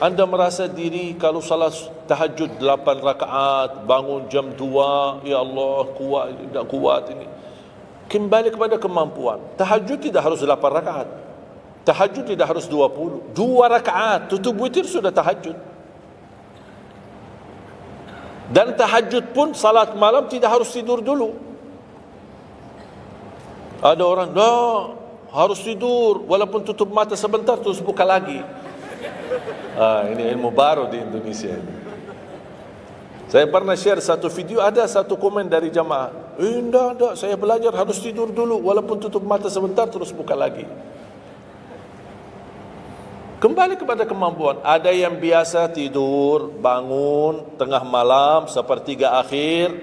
Speaker 1: Anda merasa diri kalau salat tahajud 8 rakaat, bangun jam 2, ya Allah kuat, tidak kuat ini. Kembali kepada kemampuan. Tahajud tidak harus 8 rakaat. Tahajud tidak harus 20. 2 rakaat, tutup witir sudah tahajud. Dan tahajud pun salat malam tidak harus tidur dulu. Ada orang, harus tidur walaupun tutup mata sebentar terus buka lagi. Ini ilmu baru di Indonesia ini. Saya pernah share satu video, ada satu komen dari jamaah, enggak, saya belajar harus tidur dulu walaupun tutup mata sebentar terus buka lagi. Kembali kepada kemampuan. Ada yang biasa tidur, bangun tengah malam, sepertiga akhir,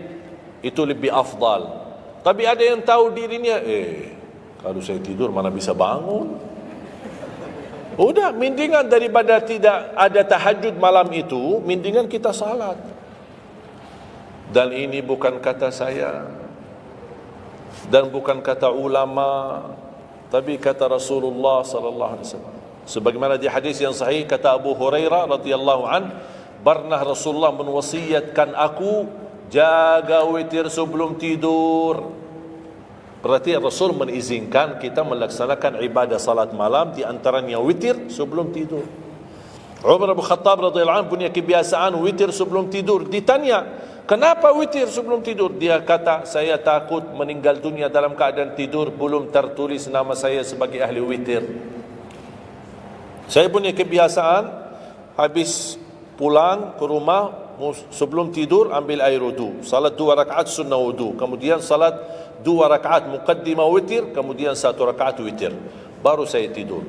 Speaker 1: itu lebih afdal. Tapi ada yang tahu dirinya, kalau saya tidur mana bisa bangun. Udah, mendingan daripada tidak ada tahajud malam itu, mendingan kita salat. Dan ini bukan kata saya, dan bukan kata ulama, tapi kata Rasulullah sallallahu alaihi wasallam. Sebagaimana di hadis yang sahih kata Abu Hurairah radhiyallahu an, pernah Rasulullah menwasiatkan aku jaga witir sebelum tidur. Berarti Rasul mengizinkan kita melaksanakan ibadah salat malam, di antaranya witir sebelum tidur. Umar bin Khattab radhiyallahu anhu punya kebiasaan witir sebelum tidur. Ditanya, kenapa witir sebelum tidur? Dia kata, saya takut meninggal dunia dalam keadaan tidur, belum tertulis nama saya sebagai ahli witir. Saya punya kebiasaan, habis pulang ke rumah, sebelum tidur ambil air wudu, salat 2 rakaat sunnah wudu, kemudian salat 2 rakaat muqaddimah witir, kemudian 1 rakaat witir, baru saya tidur.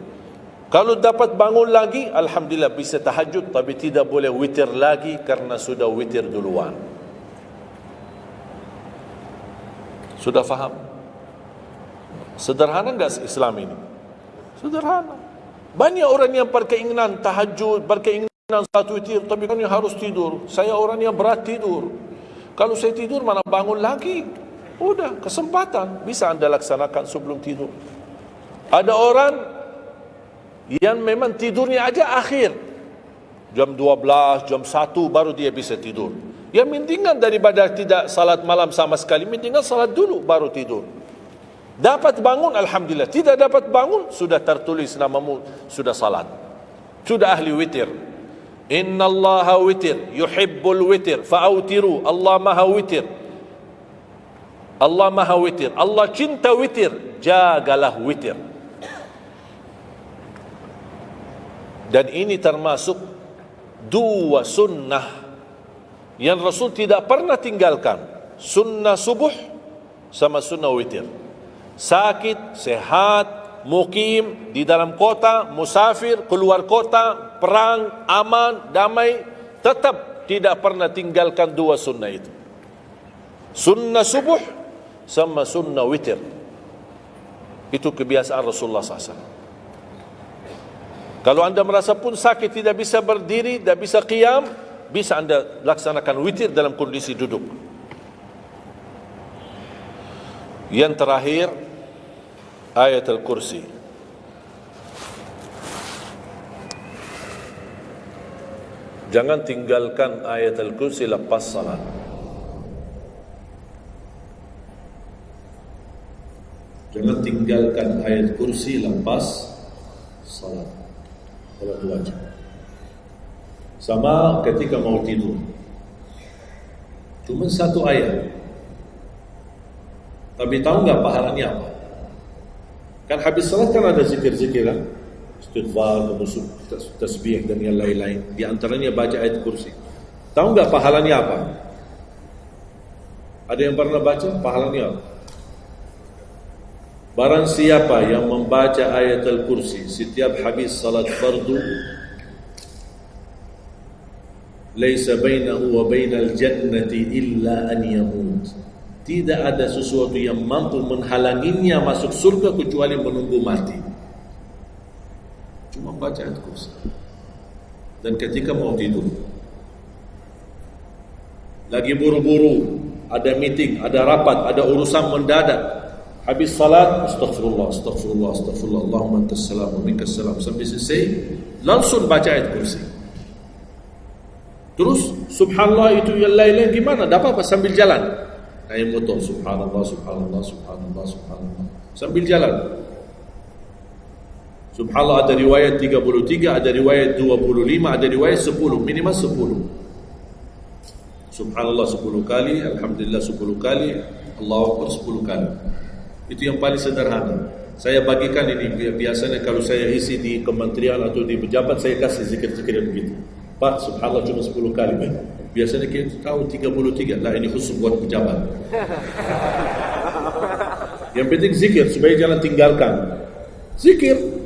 Speaker 1: Kalau dapat bangun lagi, alhamdulillah bisa tahajud, tapi tidak boleh witir lagi karena sudah witir duluan. Sudah faham? Sederhana enggak Islam ini? Sederhana. Banyak orang yang berkeinginan tahajud, berkeinginan salat witir, tapi kan harus tidur. Saya orang yang berat tidur. Kalau saya tidur mana bangun lagi? Udah, kesempatan bisa anda laksanakan sebelum tidur. Ada orang yang memang tidurnya aja akhir, jam 12, jam 1 baru dia bisa tidur. Ya mendingan daripada tidak salat malam sama sekali, mendingan salat dulu baru tidur. Dapat bangun, alhamdulillah. Tidak dapat bangun, sudah tertulis namamu, sudah salat, sudah ahli witir. Innallaha witir, yuhibbul witir, fa'autiru. Allah maha witir, Allah maha witir, Allah cinta witir, jagalah witir. Dan ini termasuk 2 sunnah yang Rasul tidak pernah tinggalkan, sunnah subuh sama sunnah witir. Sakit, sehat, mukim, di dalam kota, musafir, keluar kota, perang, aman, damai, tetap tidak pernah tinggalkan 2 sunnah itu, sunnah subuh sama sunnah witir. Itu kebiasaan Rasulullah SAW. Kalau anda merasa pun sakit, tidak bisa berdiri, tidak bisa qiyam, bisa anda laksanakan witir dalam kondisi duduk. Yang terakhir, ayat Al-Kursi. Jangan tinggalkan ayat Al-Kursi lepas salat. Jangan tinggalkan ayat kursi lepas salat. Salat wajib. Sama ketika mau tidur. Cuma 1 ayat. Tapi tahu enggak pahalanya apa? Kan habis salat kan ada zikir-zikir kan? Istighfar, tasbih dan yang lain-lain. Di antaranya baca ayat kursi. Tahu enggak pahalanya apa? Ada yang pernah baca pahalanya apa? Barang siapa yang membaca ayat Al-Kursi setiap habis salat fardu, Laisa bainahu wa bainal jannati illa an yamut. Tidak ada sesuatu yang mampu menghalanginya masuk surga kecuali menunggu mati. Cuma baca ayat kursi. Dan ketika mau tidur, lagi buru-buru, ada meeting, ada rapat, ada urusan mendadak, habis salat, astaghfirullah, astaghfirullah, astaghfirullah, Allahumma antas salam wa minkas salam, sampai selesai, langsung baca ayat kursi. Terus subhanallah itu yang lain-lain gimana? Dapat apa sambil jalan? Naik motor, subhanallah, subhanallah, subhanallah, subhanallah, sambil jalan. Subhanallah, ada riwayat 33, ada riwayat 25, ada riwayat 10, minimal 10. Subhanallah 10 kali, Alhamdulillah 10 kali, Allahu Akbar 10 kali. Itu yang paling sederhana. Saya bagikan ini, biasanya kalau saya isi di kementerian atau di pejabat, saya kasih zikir-zikir begitu. Pak, subhanallah cuma 10 kali. Biasanya kita tahu 33, lah ini khusus buat pejabat. Yang penting zikir, supaya jangan tinggalkan. Zikir.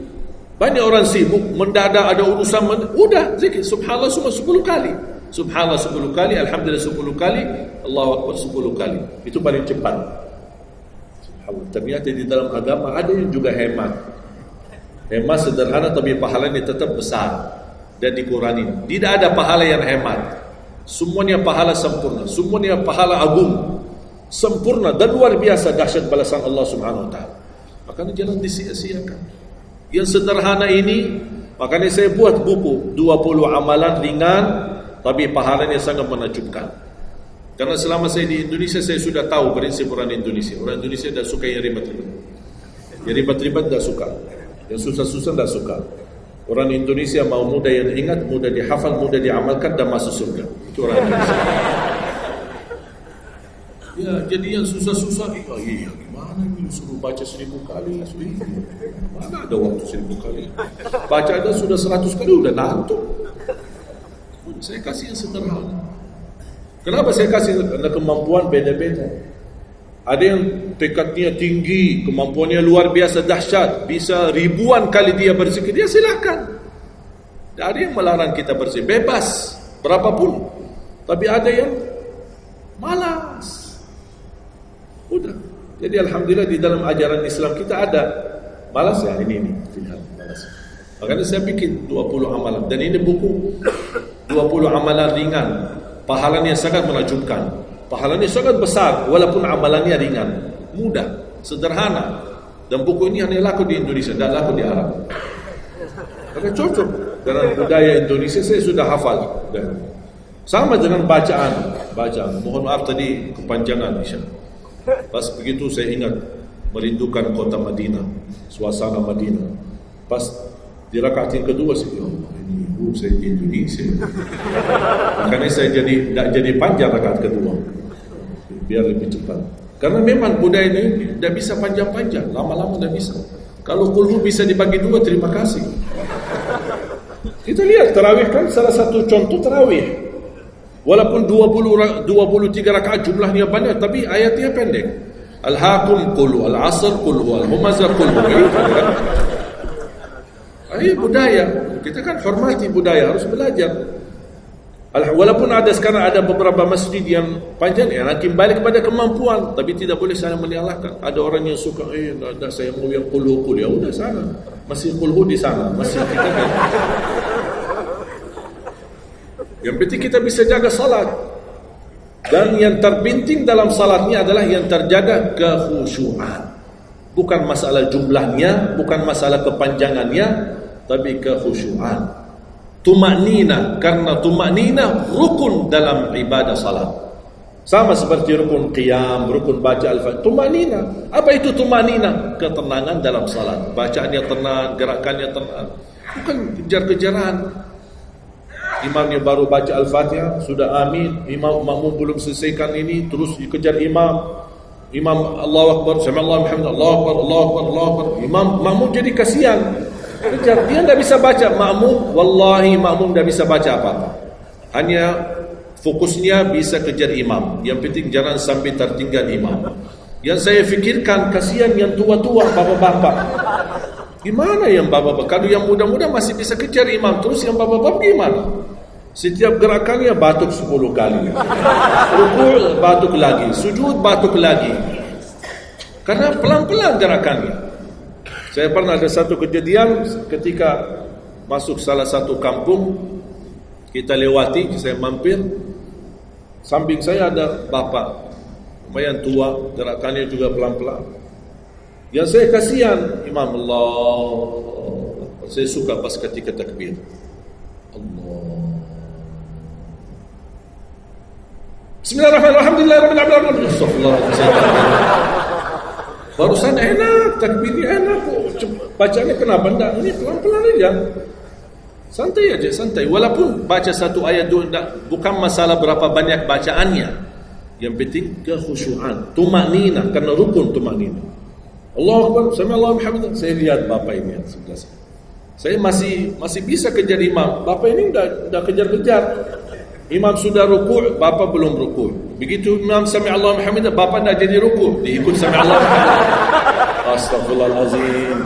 Speaker 1: Banyak orang sibuk, mendadak ada urusan, udah zikir, subhanallah cuma 10 kali. Subhanallah 10 kali, Alhamdulillah 10 kali, Allahu Akbar 10 kali. Itu paling cepat. Subhanallah. Ternyata di dalam agama ada yang juga hemat. Hemat sederhana tapi pahalanya tetap besar dan dikurangi. Tidak ada pahala yang hemat. Semuanya pahala sempurna, semuanya pahala agung, sempurna dan luar biasa dahsyat balasan Allah Subhanahu wa taala. Makanya jangan disia-siakan. Yang sederhana ini, makanya saya buat buku 20 amalan ringan tapi pahalanya sangat menakjubkan. Karena selama saya di Indonesia, saya sudah tahu prinsip orang Indonesia. Orang Indonesia tidak suka yang ribet-ribet. Yang ribet-ribet tidak suka. Yang susah-susah tidak suka. Orang Indonesia mau mudah yang ingat, mudah dihafal, mudah diamalkan dan masuk surga. Itu orang Indonesia. Ya, jadi yang susah-susah, iya gimana ini suruh baca 1000 kali, mana ada waktu 1000 kali. Baca aja sudah 100 kali udah ngantuk. Saya kasih yang sederhana. Kenapa saya kasih? Karena kemampuan beda-beda. Ada yang tekadnya tinggi, kemampuannya luar biasa dahsyat, bisa ribuan kali dia berzikir, dia silakan. Tidak ada yang melarang kita berzikir, bebas berapapun. Tapi ada yang malas. Udah. Jadi alhamdulillah di dalam ajaran Islam kita ada malas ya ini malas. Makanya saya bikin 20 amalan dan ini buku 20 amalan ringan. Pahalanya sangat menakjubkan. Pahalanya sangat besar walaupun amalannya ringan, mudah, sederhana. Dan buku ini hanya laku di Indonesia, tidak laku di Arab. Karena cocok dengan budaya Indonesia, saya sudah hafal. Sama dengan bacaan. Mohon maaf tadi kepanjangan insya-Allah. Pas begitu saya ingat merindukan kota Madinah, suasana Madinah. Pas di rakaat yang kedua saya, ya Allah, ini saya di Indonesia. Makanya saya tidak jadi panjang rakaat kedua, biar lebih cepat. Karena memang budaya ini tidak bisa panjang-panjang, lama-lama tidak bisa. Kalau kulhu bisa dibagi dua, terima kasih. Kita lihat tarawih kan salah satu contoh tarawih. Walaupun 23 rakaat jumlahnya banyak, tapi ayatnya pendek. Al-Hakum qul al-Asr qul al-Humazah qul. Ini budaya. Kita kan hormati budaya, harus belajar. Walaupun ada sekarang ada beberapa masjid yang panjang, ya nanti balik kepada kemampuan, tapi tidak boleh saling menyalahkan. Ada orang yang suka, enggak saya mau yang qul, ya udah sana. Masih qul di sana, masih kita kan. Yang penting kita bisa jaga salat. Dan yang terpenting dalam salatnya adalah yang terjaga kekhusyuan. Bukan masalah jumlahnya, bukan masalah kepanjangannya, tapi kekhusyuan. Tumanina, karena tumanina rukun dalam ibadah salat. Sama seperti rukun qiyam, rukun baca al-Fatihah. Tumanina. Apa itu tumanina? Ketenangan dalam salat. Bacaannya tenang, gerakannya tenang. Bukan kejar-kejaran. Imamnya baru baca Al-Fatihah, sudah amin, makmum belum selesaikan ini, terus dikejar imam. Imam Allahu Akbar, sami'allahu hamdah, Allahu Akbar, Allahu Akbar, Allahu Akbar. Makmum jadi kasihan. Kejar, dia tidak bisa baca. Wallahi makmum tidak bisa baca apa-apa. Hanya fokusnya bisa kejar imam. Yang penting jangan sampai tertinggal imam. Yang saya fikirkan, kasihan yang tua-tua, bapak-bapak. Gimana yang bapak-bapak? Kalau yang muda-muda masih bisa kejar imam, terus yang bapak-bapak gimana? Setiap gerakannya batuk 10 kali. Rukuk batuk lagi, sujud batuk lagi. Karena pelan-pelan gerakannya. Saya pernah ada satu kejadian ketika masuk salah satu kampung, kita lewati, saya mampir, samping saya ada bapak lumayan tua, gerakannya juga pelan-pelan. Yang saya kasihan, Imam Allah, saya suka pas ketika takbir, Allah, Bismillahirrahmanirrahim, Alhamdulillahirrahmanirrahim, Astagfirullahaladzim. Barusan enak, takbirnya enak, bacanya kenapa enggak? Ini pelan-pelan aja, santai aja, santai. Walaupun baca satu ayat dua, bukan masalah berapa banyak bacaannya, yang penting kekhusyuan, tumakninah, karena rukun tumakninah. Allahu Akbar, sami Allahu hamdah. Saya lihat bapak ini sebelah saya masih bisa kejar imam. Bapak ini dah kejar-kejar. Imam sudah rukuk, bapak belum rukuk. Begitu imam sami Allahu hamdah, bapak dah jadi rukuk, diikut sami Allahu hamdah. Astagfirullahalazim.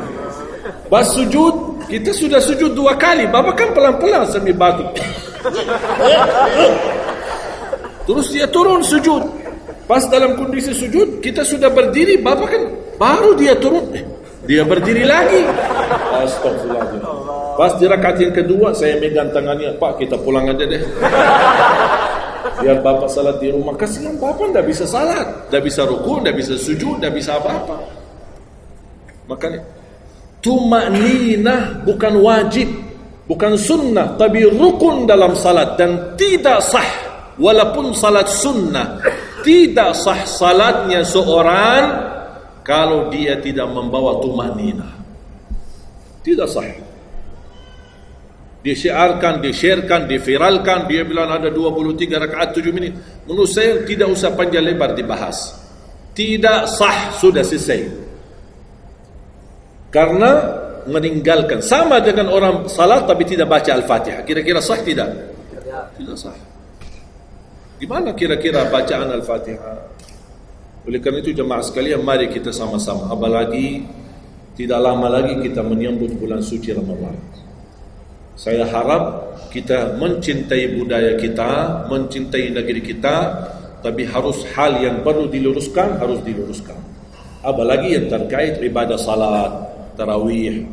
Speaker 1: Pas sujud, kita sudah sujud 2 kali. Bapak kan pelan-pelan sambil batuk. Terus dia turun sujud. Pas dalam kondisi sujud, kita sudah berdiri, bapak kan baru dia turun, dia berdiri lagi. Astagfirullahaladzim. Pas di rakaat yang kedua, saya megang tangannya, Pak, kita pulang aja deh. Biar bapak salat di rumah. Kasihan bapak tidak bisa salat, tidak bisa rukuk, tidak bisa sujud, tidak bisa apa-apa. Makanya tumakninah bukan wajib, bukan sunnah, tapi rukun dalam salat, dan tidak sah walaupun salat sunnah. Tidak sah salatnya seorang kalau dia tidak membawa tumakninah. Tidak sah. Disiarkan, di-sharekan, diviralkan, dia bilang ada 23 rakaat 7 menit. Menurut saya tidak usah panjang lebar dibahas. Tidak sah, sudah selesai. Karena meninggalkan, sama dengan orang salat tapi tidak baca Al-Fatihah. Kira-kira sah tidak? Tidak sah. Gimana kira-kira bacaan Al-Fatihah? Oleh karena itu jemaah sekalian, mari kita sama-sama, apalagi tidak lama lagi kita menyambut bulan suci Ramadan. Saya harap kita mencintai budaya kita, mencintai negeri kita, tapi harus hal yang perlu diluruskan, harus diluruskan. Apalagi yang terkait ibadah salat, tarawih.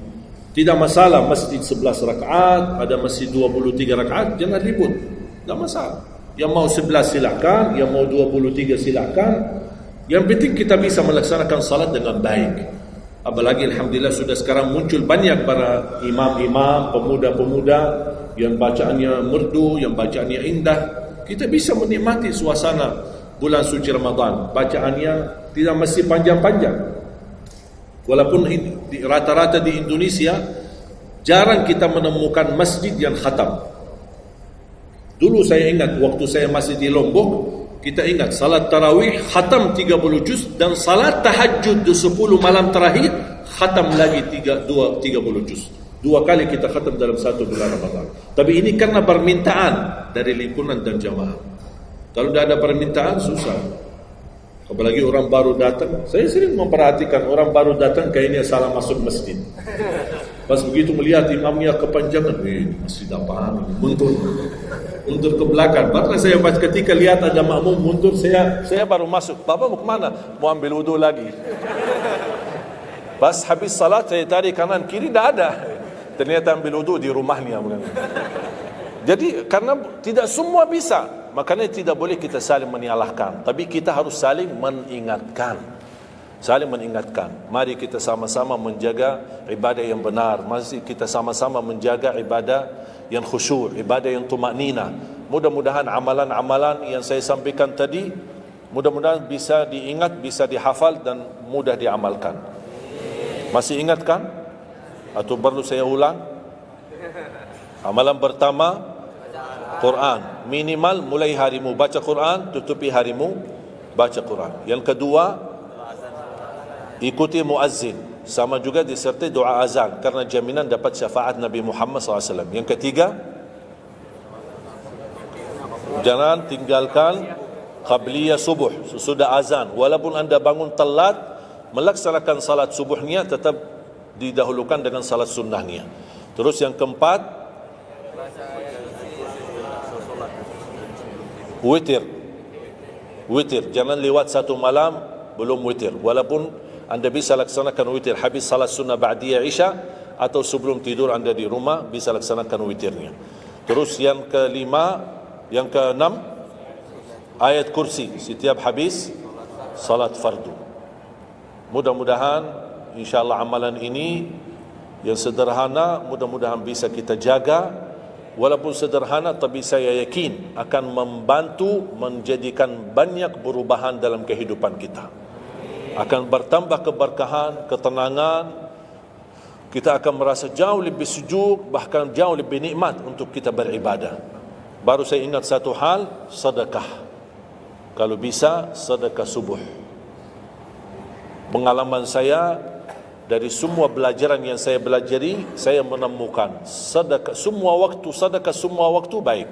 Speaker 1: Tidak masalah masjid 11 rakaat, ada masjid 23 rakaat, jangan ribut. Tidak masalah. Yang mau 11 silakan, yang mau 23 silakan. Yang penting kita bisa melaksanakan salat dengan baik. Apalagi alhamdulillah sudah sekarang muncul banyak para imam-imam, pemuda-pemuda yang bacaannya merdu, yang bacaannya indah. Kita bisa menikmati suasana bulan suci Ramadan. Bacaannya tidak mesti panjang-panjang. Walaupun rata-rata di Indonesia jarang kita menemukan masjid yang khatam. Dulu saya ingat waktu saya masih di Lombok, kita ingat salat tarawih khatam 30 juz, dan salat tahajud di 10 malam terakhir khatam lagi 30 juz. 2 kali kita khatam dalam 1 bulan Ramadan. Tapi ini karena permintaan dari lingkungan dan jamaah. Kalau tidak ada permintaan susah. Apalagi orang baru datang. Saya sering memperhatikan orang baru datang kayaknya salah masuk masjid. Pas begitu melihat imamnya kepanjangan, masjid apaan ini? Mundur ke belakang. Bahkan saya pas ketika lihat ada makmum mundur, saya baru masuk. Bapak mau kemana? Mau ambil wudu lagi. Pas habis salat saya tarik kanan kiri, tidak ada. Ternyata ambil wudu di rumahnya. Jadi karena tidak semua bisa, makanya tidak boleh kita saling menyalahkan, tapi kita harus saling mengingatkan. Saling mengingatkan. Mari kita sama-sama menjaga ibadah yang benar. Mari kita sama-sama menjaga ibadah yang khusyuk, ibadah yang tumakninah. Mudah-mudahan amalan-amalan yang saya sampaikan tadi, mudah-mudahan bisa diingat, bisa dihafal dan mudah diamalkan. Masih ingat kan? Atau perlu saya ulang? Amalan pertama, Quran. Minimal mulai harimu baca Quran, tutupi harimu baca Quran. Yang kedua, ikuti muazzin, sama juga disertai doa azan karena jaminan dapat syafaat Nabi Muhammad SAW. Yang ketiga, jangan tinggalkan qabliyah subuh sesudah azan. Walaupun anda bangun telat, melaksanakan salat subuhnya tetap didahulukan dengan salat sunnahnya. Terus yang keempat, Witir. Witir. Jangan lewat satu malam belum witir. Walaupun anda bisa laksanakan witir habis salat sunnah ba'diyah Isya atau sebelum tidur anda di rumah bisa laksanakan witirnya. Terus yang keenam ayat kursi setiap habis salat fardu. Mudah-mudahan insya-Allah amalan ini yang sederhana mudah-mudahan bisa kita jaga. Walaupun sederhana tapi saya yakin akan membantu menjadikan banyak perubahan dalam kehidupan kita. Akan bertambah keberkahan, ketenangan. Kita akan merasa jauh lebih sejuk, bahkan jauh lebih nikmat untuk kita beribadah. Baru saya ingat satu hal, sedekah. Kalau bisa, sedekah subuh. Pengalaman saya dari semua pelajaran yang saya pelajari, saya menemukan sedekah semua waktu baik.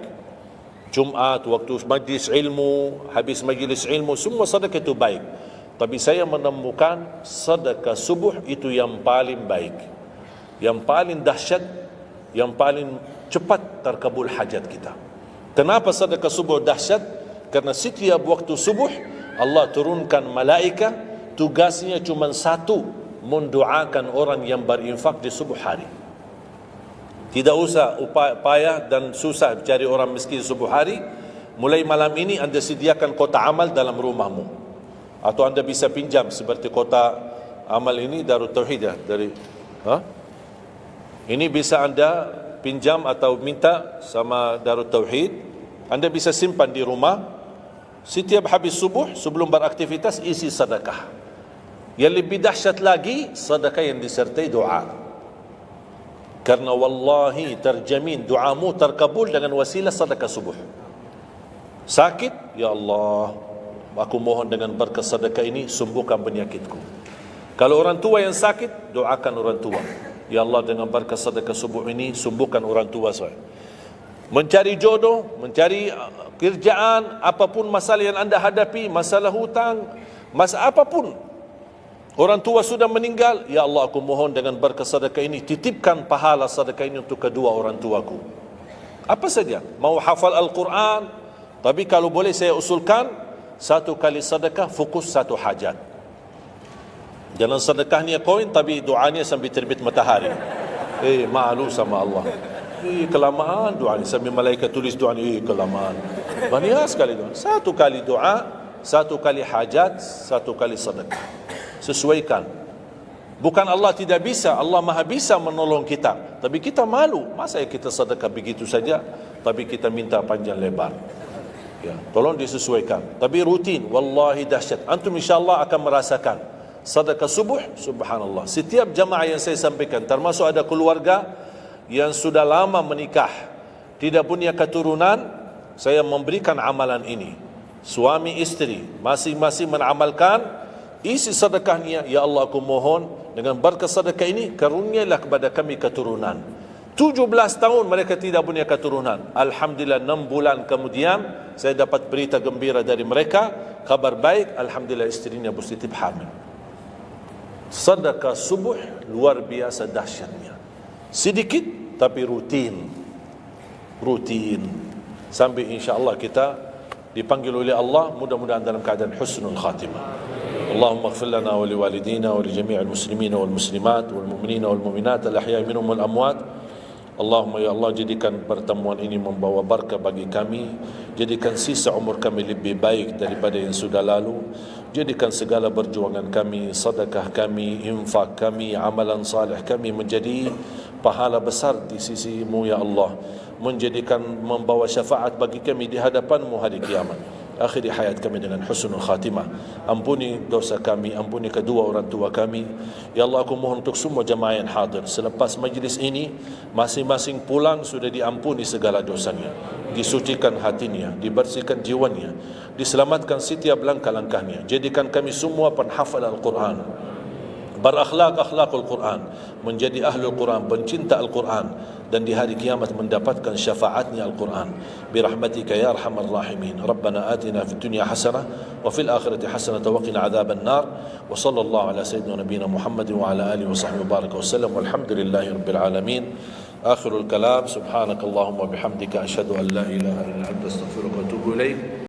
Speaker 1: Jumat, waktu majlis ilmu, habis majlis ilmu, semua sedekah itu baik. Tapi saya menemukan sedekah subuh itu yang paling baik, yang paling dahsyat, yang paling cepat terkabul hajat kita. Kenapa sedekah subuh dahsyat? Karena setiap waktu subuh Allah turunkan malaikat, tugasnya cuma satu, mendoakan orang yang berinfak di subuh hari. Tidak usah payah dan susah cari orang miskin subuh hari. Mulai malam ini anda sediakan kota amal dalam rumahmu. Atau anda bisa pinjam seperti kota amal ini Darut Tauhid ya, ini bisa anda pinjam atau minta sama Darut Tauhid. Anda bisa simpan di rumah. Setiap habis subuh sebelum beraktivitas isi sedekah. Yang lebih dahsyat lagi sedekah yang disertai doa. Karena wallahi terjamin doamu terkabul dengan wasilah sedekah subuh. Sakit, ya Allah, aku mohon dengan berkat sedekah ini sembuhkan penyakitku. Kalau orang tua yang sakit, doakan orang tua. Ya Allah, dengan berkat sedekah subuh ini sembuhkan orang tua saya. Mencari jodoh, mencari kerjaan, apapun masalah yang anda hadapi, masalah hutang, masalah apapun. Orang tua sudah meninggal, ya Allah aku mohon dengan berkat sedekah ini titipkan pahala sedekah ini untuk kedua orang tuaku. Apa saja, mau hafal Al-Quran, tapi kalau boleh saya usulkan, satu kali sedekah fokus satu hajat. Jangan sedekahnya koin tapi doanya sambil terbit matahari. Malu sama Allah. Kelamaan doanya, sambil malaikat tulis doanya, kelamaan. Banyak sekali doa. Satu kali doa, satu kali hajat, satu kali sedekah. Sesuaikan. Bukan Allah tidak bisa, Allah maha bisa menolong kita, tapi kita malu. Masa kita sedekah begitu saja tapi kita minta panjang lebar. Ya, tolong disesuaikan. Tapi rutin, wallahi dahsyat. Antum insyaAllah akan merasakan sedekah subuh, subhanallah. Setiap jamaah yang saya sampaikan, termasuk ada keluarga yang sudah lama menikah, tidak punya keturunan, saya memberikan amalan ini. Suami istri masing-masing mengamalkan, isi sedekahnya, ya Allah aku mohon dengan berkat sedekah ini karunialah kepada kami keturunan. 17 tahun mereka tidak punya keturunan. Alhamdulillah 6 bulan kemudian saya dapat berita gembira dari mereka, kabar baik, alhamdulillah istrinya positif hamil. Sedekah subuh luar biasa dahsyatnya. Sedikit tapi rutin. Sampai insya-Allah kita dipanggil oleh Allah, mudah-mudahan dalam keadaan husnul khatimah. Allahumma ighfir lana wa liwalidina wa li jami'il muslimina wal muslimat wal mu'minina wal mu'minat al ahya'i minhum wal amwat. Allahumma ya Allah, jadikan pertemuan ini membawa barakah bagi kami, jadikan sisa umur kami lebih baik daripada yang sudah lalu, jadikan segala perjuangan kami, sedekah kami, infak kami, amalan salih kami menjadi pahala besar di sisi-Mu ya Allah, menjadikan membawa syafaat bagi kami di hadapan-Mu hari kiamat. Akhiri hayat kami dengan husnul khatimah. Ampuni dosa kami, ampuni kedua orang tua kami. Ya Allah, aku mohon untuk semua jamaah yang hadir, selepas majlis ini masing-masing pulang sudah diampuni segala dosanya, disucikan hatinya, dibersihkan jiwanya, diselamatkan setiap langkah-langkahnya. Jadikan kami semua penghafal Al-Quran, berakhlak-akhlakul Quran, menjadi ahlul Quran, pencinta Al-Quran, dan di hari kiamat mendapatkan syafaatnya Al-Quran. Birahmatika ya arhamar rahimin. Rabbana atina fid dunya hasanah wa fil akhirati hasanah wa qina adzaban nar. Wa sallallahu ala sayyidina nabiyina Muhammad wa ala alihi wa sahbihi wa baraka wa sallam. Walhamdulillahi rabbil alamin. Akhirul kalam, subhanakallahumma bihamdika asyhadu an la ilaha illa anta astaghfiruka wa atubu ilaik.